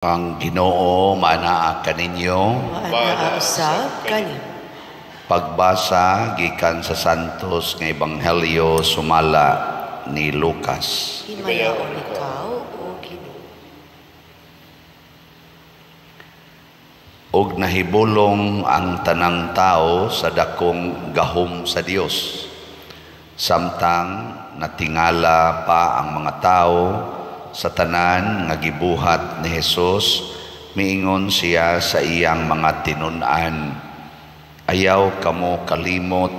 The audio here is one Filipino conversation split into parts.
Ang Ginoo manaa kaninyo. Manausab kani. Pagbasa gikan sa Santos nga Ebanghelyo sumala ni Lucas. Himayaon ikaw o Ginoo. Og nahibulong ang tanang tao sa dakong gahom sa Dios. Samtang natingala pa ang mga tao sa tanan nga gibuhat ni Jesus, miingon siya sa iyang mga tinun-an, ayaw kamo kalimot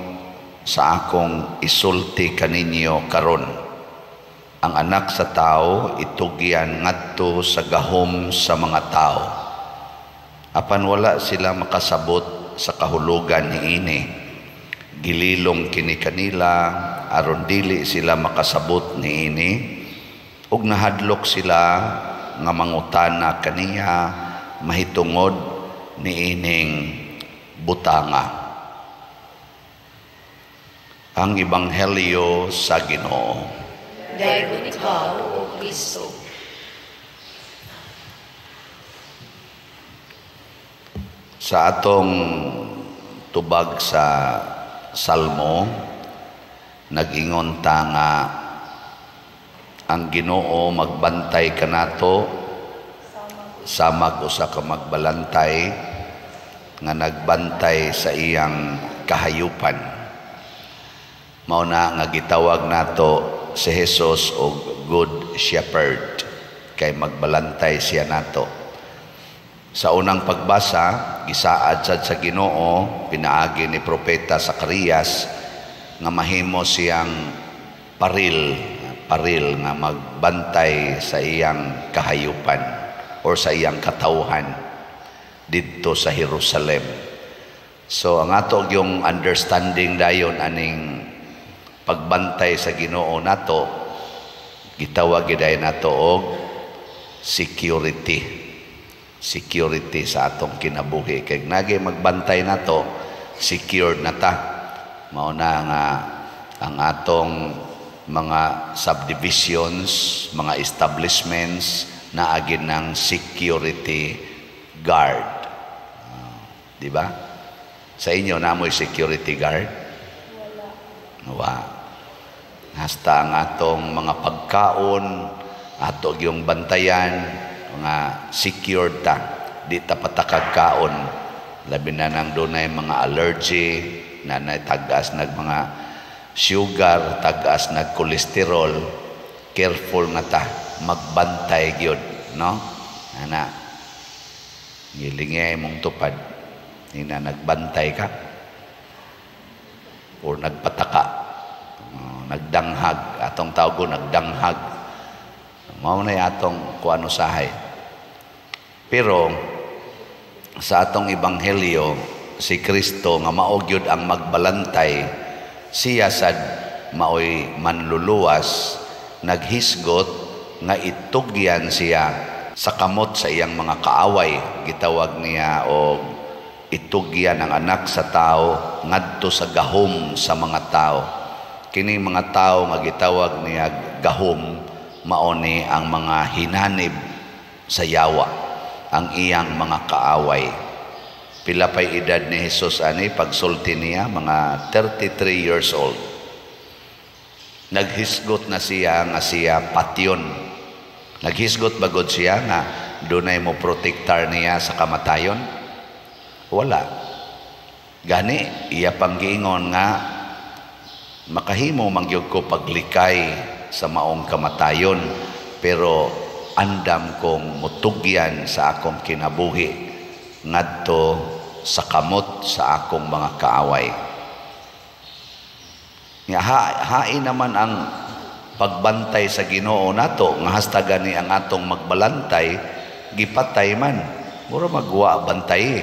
sa akong isulti kaninyo karon. Ang anak sa tao itugyan ngadto sa gahom sa mga tao. Apan wala sila makasabot sa kahulugan niini. Gililong kini kanila aron dili sila makasabot niini. Ug nahadlok sila nga mangutana kaniya mahitungod niining butanga. Ang Ebanghelyo sa Ginoo. Dayon ikaw o Kristo. Sa atong tubag sa Salmo, nag-ingon ta nga ang Ginoo magbantay kanato samag usa ka magbalantay nga nagbantay sa iyang kahayupan. Mao na nga gitawag nato si Jesus og Good Shepherd kay magbalantay siya nato. Sa unang pagbasa, gisaad sad sa Ginoo pinaagi ni propeta Zacarias nga mahimo siyang paril nga magbantay sa iyang kahayupan o sa iyang katawhan dito sa Jerusalem. So ang ato yung understanding dayon aning pagbantay sa Ginoo nato, gitawag giday nato og security sa atong kinabuhi. Kay nagay magbantay nato, secured na ta. Mao na nga ang atong mga subdivisions, mga establishments na agin ng security guard. Di ba? Sa inyo namoy security guard? Wala. Hasta ang atong mga pagkaon, ato yung bantayan, mga secured ta. Di ta patakagkaon. Labi na nang dunay mga allergy, na tagas nag mga sugar, tagas na kolesterol, careful na ta, magbantay gyud, no? Ana, gilingay mong tupad, ina nagbantay ka, o nagpataka, nagdanghag, atong tawag ko nagdanghag, mao na atong kuano sahay. Pero, sa atong Ebanghelyo, si Kristo nga mao gyud ang magbalantay, siya sad maoy manluluwas, naghisgot nga itugyan siya sa kamot sa iyang mga kaaway. Gitawag niya o itugyan ang anak sa tao ngadto sa gahom sa mga tao. Kining mga tao nga gitawag niya gahom, mao ni ang mga hinanib sa yawa, ang iyang mga kaaway. Pila pa'y edad ni Jesus ani pagsulti niya, mga 33 years old. Naghisgot na siya nga siya patyon. Naghisgot bagod siya nga dunay mo protektar niya sa kamatayon? Wala. Gani, iya pang giingon nga makahimo mangyog ko paglikay sa maong kamatayon, pero andam kong mutugyan sa akong kinabuhi ngadto sa kamot sa akong mga kaaway. Hain naman ang pagbantay sa Ginoo nato, nga hasta gani ang atong magbalantay, gipatay man. Mura magwa bantay.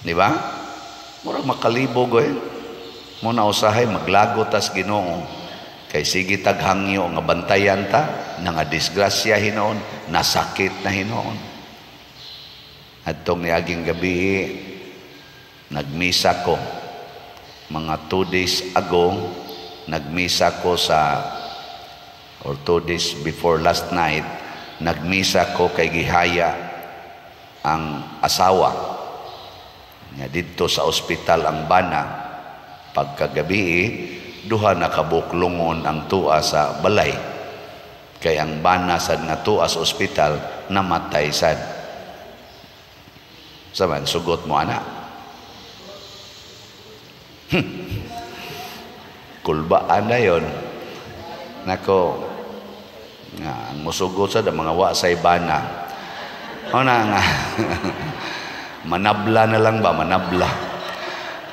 Di ba? Mura makalibog eh. Muna usahay maglago tas Ginoo. Kay sige taghangyo nga bantayan ta, nga disgrasya hinoon, nasakit na hinoon. At itong niaging gabi, nagmisa ko. Mga 2 days ago, nagmisa ko sa or 2 days before last night nagmisa ko kay gihaya ang asawa nga dito sa ospital ang bana. Pagkagabi duha na kabuklungon ang tua sa balay kay ang bana sad nga tua sa ospital namatay sad. Saman sugot mo ana. Kulbaan na yon. Nako nga ang musugot sa mga wa sa ibana. O na nga manabla na lang ba, manabla.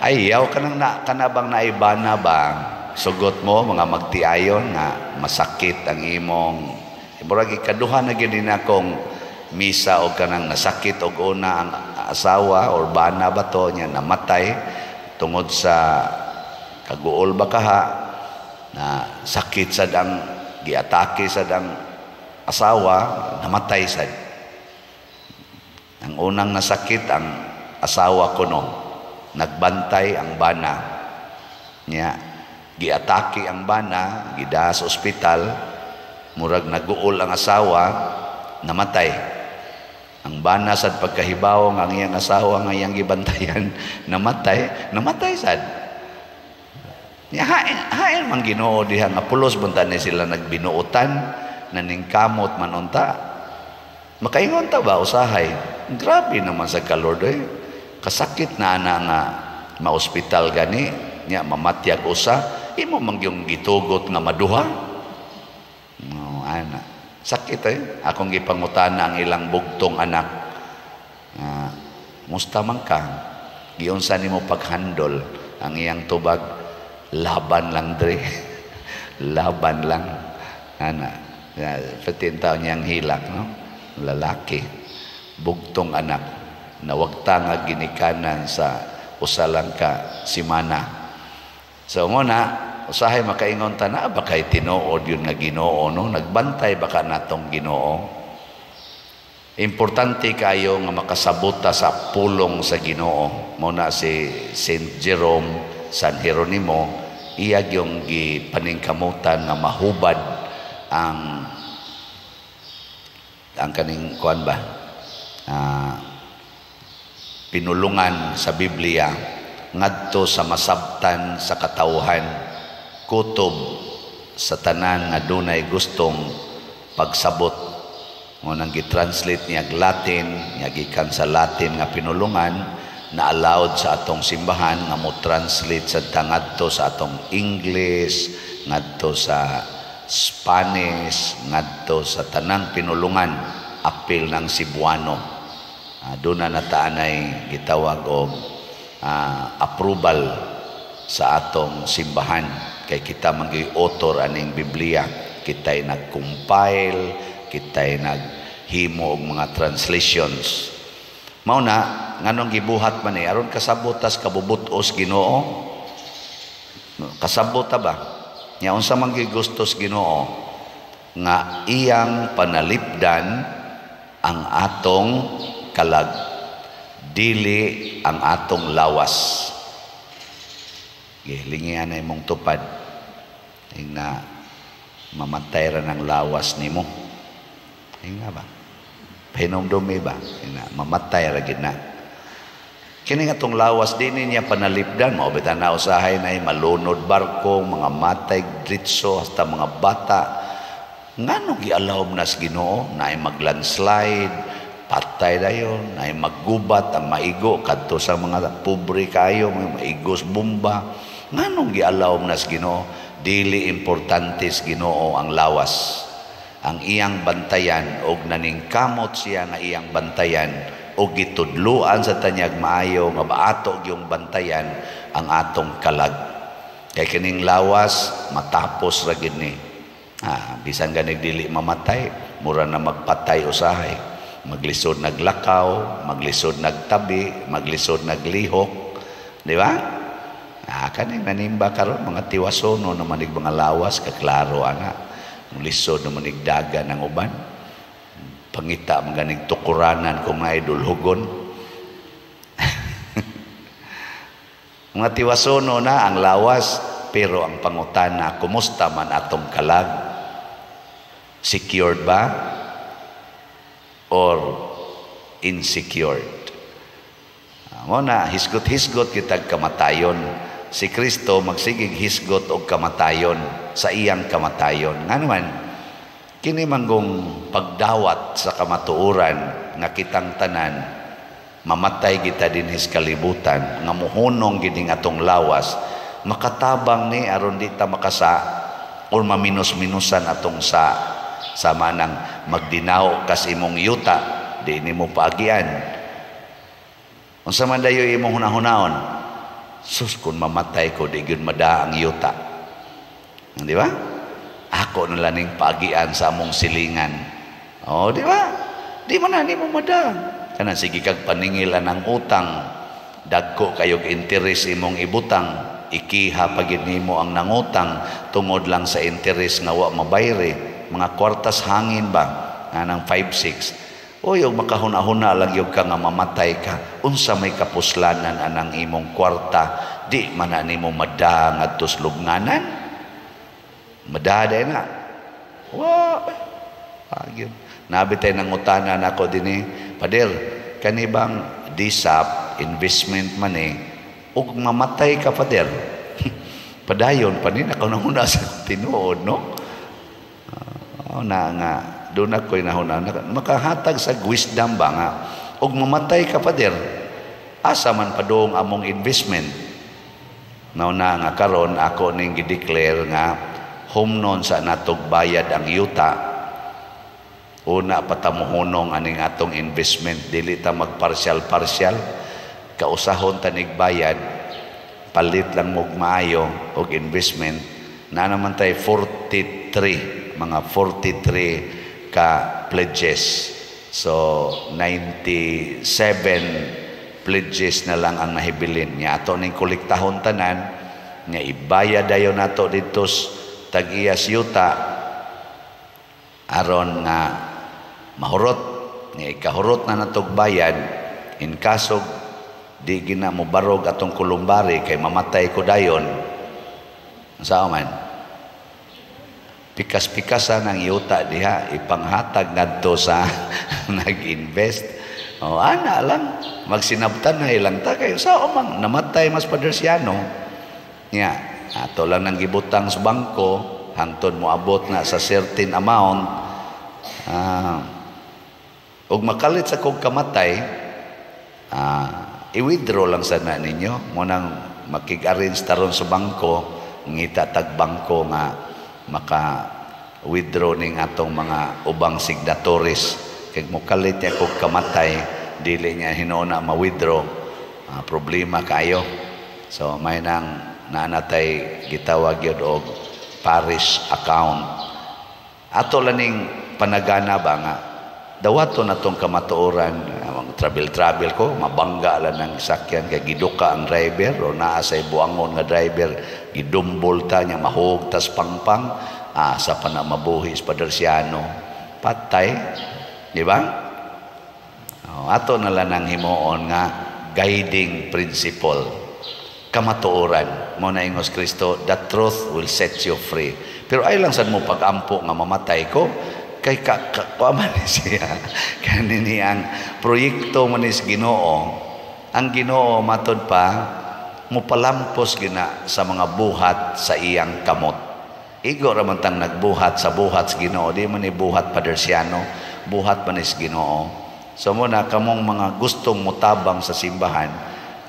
Ayaw kanabang naibana ba? Sugot mo mga magtiayon nga masakit ang imong murag ikaduha na gid akong misa o kanang nasakit og una ang asawa or bana ba to nya namatay tungod sa kaguol ba kaha na sakit sad ang giatake sad ang asawa, namatay sad. Ang unang nasakit ang asawa ko no, nagbantay ang bana nya, giatake ang bana, gida sa ospital, murag naguol ang asawa, namatay. Ang bana sad pagkahibaw ang iyang asawa nga iyang gibantayan, namatay sad. Hain man Ginoo diha nga pulos bunta ni sila nagbinuotan naning kamot man unta. Makaingon ta ba usahay? Grabe naman sa Lord eh. Kasakit na ana nga ma-ospital gani nya mamatyag usa, imo man gyung gitugot nga maduha. No, ana. Sakit eh. Akong gipangutana ang ilang bugtong anak. Musta man ka? Giunsa nimo paghandol ang iyang tubag? Laban lang dre. Laban lang. Ana. 15 taon niyang hilak, no? Lalaki. Bugtong anak. Nawagta nga ginikanan sa usalang ka simana. So muna, usahay makaingon ta na ba kay tinuod yun nga Ginoo, no? Nagbantay baka natong Ginoo. Importante kayo nga makasabuta sa pulong sa Ginoo. Muna si Saint Jerome San Jeronimo, iyag yung gipaningkamutan nga mahubad ang kaning kuan ba? Pinulungan sa Biblia ngadto sa masabtan sa katawhan, kutob sa tanan nga dunay gustong pagsabot. Ngunang gitranslate niya Latin, niya gikan sa Latin nga pinulungan na allowed sa atong simbahan nga mo translate sa ngadto sa atong English, ngadto sa Spanish, ngadto sa tanang pinulungan apil ng Cebuano. Doon na nataanay gitawag og approval sa atong simbahan kay kita mangyay author aning Biblia, kitay nag-compile, kitay naghimo og mga translations. Mao na nganong gibuhat man aron kasabutas kabubutos Ginoo. Kasabot ta ba? Nya unsa man gigustos Ginoo nga iyang panalipdan ang atong kalag, dili ang atong lawas. Gilingian na imong tupad na mamatay ra ng lawas nimo. Nga ba? Hinumdumi ba? Mamatay ra gid na. Kini nga tong lawas din niya panalipdan mo bitan na usahay na malunod barko, mga matay dritso hasta mga bata. Ngano gialawom nas Ginoo na ay maglandslide, patay dayon, na ay maggubat ang maigo kadto sa mga pobre kayo, mga maigos bomba. Ngano gialawom nas Ginoo? Dili importantes Ginoo ang lawas. Ang iyang bantayan og naningkamot siya nga iyang bantayan og gitudluan sa tanyag maayo nga baato yung bantayan ang atong kalag. Kay kining lawas matapos ra gid ni. Bisan ganig dili mamatay, mura na magpatay usahay. Maglisod naglakaw, maglisod nagtabi, maglisod naglihok, di ba? Kaning nanimba karon mga tiwasono naman ig mga lawas kaklaro ana. Lisod na manigdaga ng uban, pangita maganing tukuranan kung may dulhugon. Mga tiwasono na ang lawas, pero ang pangutana, kumusta man atong kalag? Secured ba? or insecure. Mo na hisgot-hisgot kitag kamatayon. Si Kristo magsigig hisgot og kamatayon sa iyang kamatayon. Nga naman, kini manggong pagdawat sa kamatuoran nga kitang tanan, mamatay kita din his kalibutan, nga muhunong gining atong lawas, makatabang ni aron di ta makasa or maminus-minusan atong sa manang magdinaw kas imong yuta, di nimo paagian. Unsa man dayo imong hunahunahon, sus kun mamatay ko di gyud mada ang yuta. Di ba? Ako na laning paagian sa among silingan. Oh, di ba? Di man na nimo mada. Kana sige kag paningilan ang utang, dagko kayog interes imong ibutang, ikiha pagid nimo ang nangutang tungod lang sa interes nga wa mabayre, mga kwartas hangin ba nang 5-6. Uy, yung makahuna-huna lang yung ka nga mamatay ka, unsa may kapuslanan anang imong kwarta, di man na nimo mada ngadtos lubnganan. Madada na. Wa, agyon. Nabitay nang utana nako dinhi, Pader, kanibang DSAP investment man ug mamatay ka, Pader. Padayon pa ni nakauna sa tinuod, no? Nga doon ako'y nahuna, makahatag sa wisdom ba nga, ug mamatay ka, Pader, asa man pa doong among investment. Nauna nga karon ako ning gideclare nga humnon sa natog bayad ang yuta. Una patamuhunong aning atong investment, dili ta magparsyal-parsyal, kausahon tanig bayad, palit lang mog maayo og investment. Na naman tay 43 ka pledges. So 97 pledges na lang ang nahibilin niya. Ato ning kolektahon tanan nga ibayad dayon nato dito tag-iyas yuta aron nga mahurot nga ikahurot na natog bayad in kaso di gina mo barog atong kulumbari kay mamatay ko dayon. Sao man? Pikas-pikasan ang yuta diha ipanghatag ngadto sa nag-invest. O ana lang magsinabtan na ilang ta kay sao man namatay mas Padersiano. Nya ato lang nang gibutang sa bangko hangtod mo abot na sa certain amount. Ug makalit sa kog kamatay, i-withdraw lang sana ninyo mo nang makig-arrange taron sa bangko, ngita tag bangko nga maka-withdraw ning atong mga ubang signatories. Kaya mo kalit niya kung kamatay, dili niya hinuna ma-withdraw. Problema kayo. So, may nang nanatay gitawag yun o parish account. Ato laning panagana ba nga, dawato na tong kamatuoran, travel ko, mabangga lang ng sakyan, kaya giduka ang driver, o naasay buangon nga driver, gidumbol ta niya, mahugtas pangpang, sa pa na mabuhis Padersiano, patay, di ba? Ato na lang ang himoon nga, guiding principle, kamatuoran, mo na ingos Kristo, the truth will set you free. Pero ay lang sad mo pag-ampo nga mamatay ko, kay kaman siya kanini ang proyekto man is Ginoo. Ang Ginoo matod pa mupalampos gina sa mga buhat sa iyang kamot. Igo ra man tang nagbuhat sa buhat sa Ginoo, di man ni buhat Padersiano, buhat man is Ginoo. So mo na kamong mga gustong mutabang sa simbahan,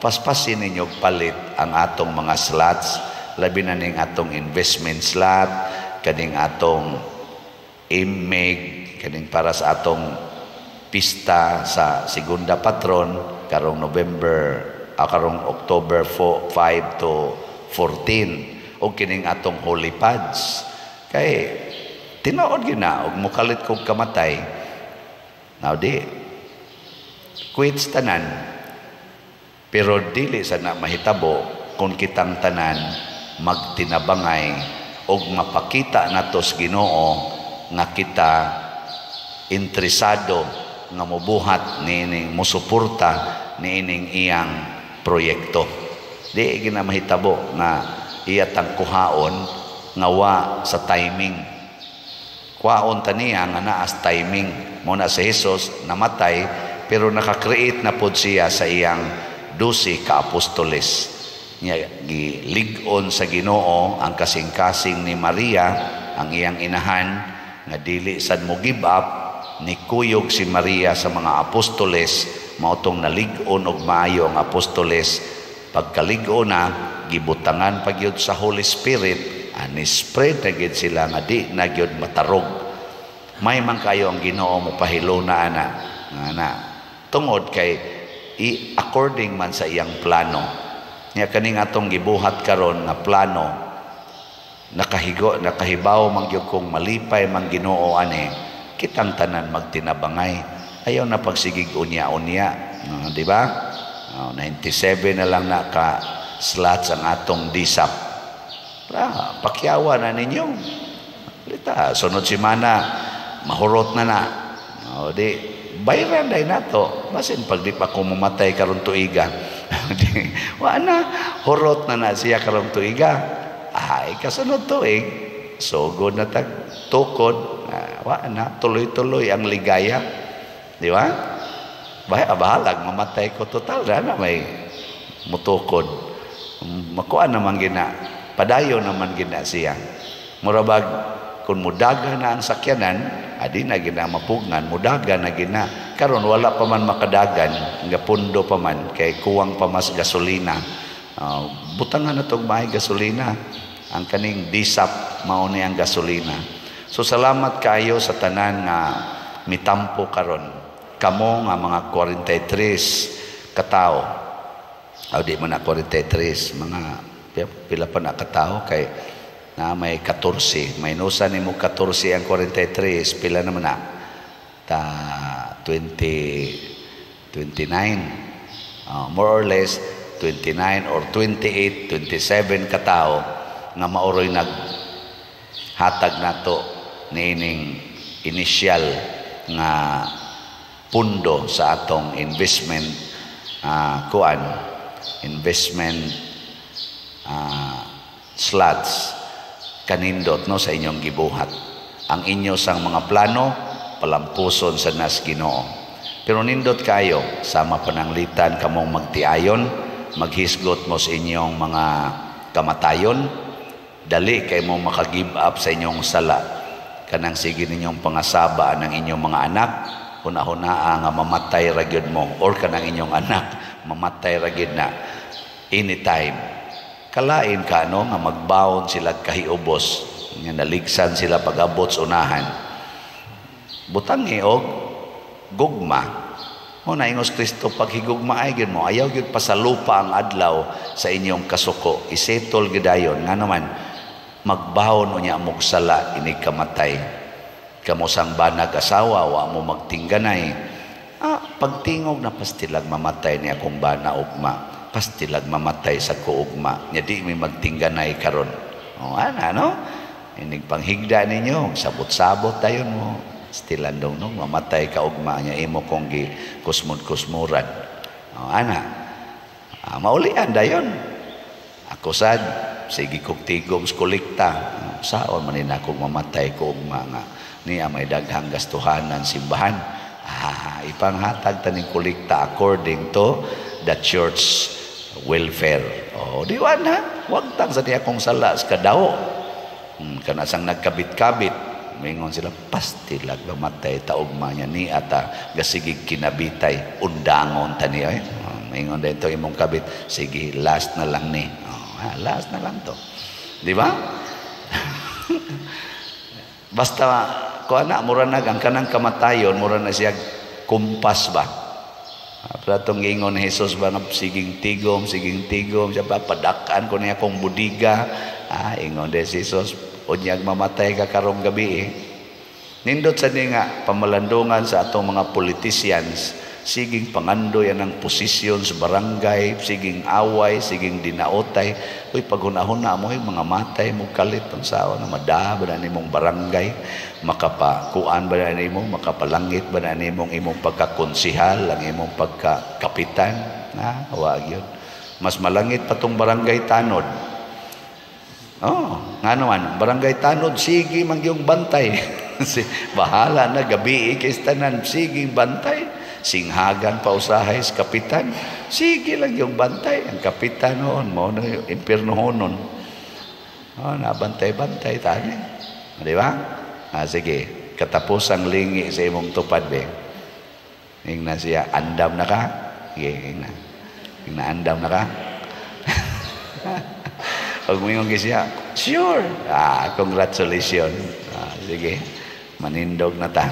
paspasin ninyo palit ang atong mga slots, labi na ning atong investment slot, kaning atong imig, kaning para sa atong pista sa segunda patron karong karong October 5 to 14 o kining atong holy pads. Kay tinuod gina og mukalit kog kamatay. Now di quits tanan, pero dili sa na mahitabo kung kitang tanan magtinabangay og mapakita nato sa Ginoo nga kita interesado nga mobuhat niining musuporta niining iyang proyekto. Di gina mahitabo nga iya tang kuhaon nga wa sa timing. Kuhaon ta niya nga naas timing, Muna si Jesus namatay, pero nakakreate na pod siya sa iyang 12 ka apostoles. Gilig-on sa Ginoo ang kasing-kasing ni Maria, ang iyang inahan, nga dili sad mo give up, ni kuyog si Maria sa mga apostoles, mautong nalig-on og maayo ang apostoles. Pagkalig-on na, gibutangan pagyud sa Holy Spirit, ani spread na gyud sila nga di na gyud matarog. May man kayo ang Ginoo mo pahilo na ana tungod kay according man sa iyang plano. Nya kani atong gibuhat karon nga plano, nakahibaw man gyud kung malipay man Ginoo ani, kitang tanan magtinabangay. Ayaw na pagsigig unya-unya, di ba? 97 na lang na ka slots ang atong disap. Pakyawa na ninyo. Lita, sunod simana mahurot na. Di bayran day nato. Basin pag di pa ko mamatay karon tuiga. Wa na hurot na siya karon tuiga. Ay kasunod tuig sugod na tag tukod. Wa na tuloy-tuloy ang ligaya. Di ba? Bahalag mamatay ko total na may mutukod. Makuha naman gina. Padayo naman gina siya. Murabag kung mudaga na ang sakyanan, adi na gina mapugngan, mudaga na gina. Karon wala pa man makadagan, nga pundo pa man, kay kuwang pa mas gasolina. Butangan na itong may gasolina. Ang kaning disap, mauni ang gasolina. So salamat kayo sa tanan nga mitampo karon. Kamo nga mga 43 katao. Di man na 43, mga pila pa na katao kay na may 14. May nusa nimo 14 ang 43, pila naman na? 29. More or less 29 or 28, 27 katao nga maoroy naghatag nato niining initial nga pundo sa atong investment slots kanindot no sa inyong gibuhat. Ang inyo sang mga plano palampuson sa nas Ginoo. Pero nindot kayo sama pananglitan kamong magtiayon, maghisgot mo sa inyong mga kamatayon, dali kay mo maka-give up sa inyong sala. Kanang sige ninyong pangasaba ng inyong mga anak, huna-hunaa nga mamatay ragyod mo, or kanang inyong anak mamatay ragyod na anytime. Kalain ka no nga magbaon sila kahiubos, nga naligsan sila pag-abot sa unahan. Butang og gugma. Mo na ingos Kristo paghigugma ay gyud mo, ayaw gyud pasalupa ang adlaw sa inyong kasuko. Isetol gyudayon nga naman magbaon unya mog sala ini kamatay. Kamo sang banag asawa wa mo magtingganay. Pagtingog na pastilag mamatay ni akong bana ugma. Pastilag mamatay sa kuugma. Nya di mi magtingganay karon. Ana no? Inig panghigda ninyo, sabot-sabot dayon mo. Stilandong nung mamatay ka ugma nya imo kong gi kusmud-kusmuran. Ana. Maulian dayon. Ako sad sige kog tigom kolekta. Saon man ina kog mamatay ko ugma nga niya may daghang gastuhanan simbahan. Ipanghatag taning kolekta according to the church welfare. Di na. Wag tang sa niya kong sala sa kadaw. Kanasang nagkabit-kabit. Mingon sila, pastilag mamatay taugma niya ni ata gasigig kinabitay. Undangon taniyo. Mingon din to imong kabit. Sige, last na lang ni. Last na lang to. Di ba? Basta ko anak mura na ang kanang kamatayon mura na siya kumpas ba. Platong ingon ni Jesus ba nga siging tigom siya ba padakan ko niya kong budiga. Ingon de Jesus unyag mamatay ka karong gabi. Nindot sa nga pamalandungan sa atong mga politicians, siging pangandoy ang posisyon sa barangay, siging away, siging dinaotay. Uy, paghunahuna mo mga matay mo kalit ang sawa na madaba na nimong barangay, makapakuan ba na nimo, makapalangit ba na nimong imong pagkakonsihal, ang imong pagkakapitan. Wag yun. Mas malangit pa tong barangay tanod. Nga naman, barangay tanod, sige mangyong bantay. Bahala na, gabi ikistanan, sige bantay. Singhagan pa usahay sa kapitan. Sige lang yung bantay. Ang kapitan noon, mo na yung impirno noon. Nabantay-bantay tani. Di ba? Sige, katapusang lingi sa imong tupad, be. Ingna siya, andam na ka? Sige, ingna. Ingna, andam na ka? Pag mayroon siya, sure. Congratulations. Sige, manindog na ta.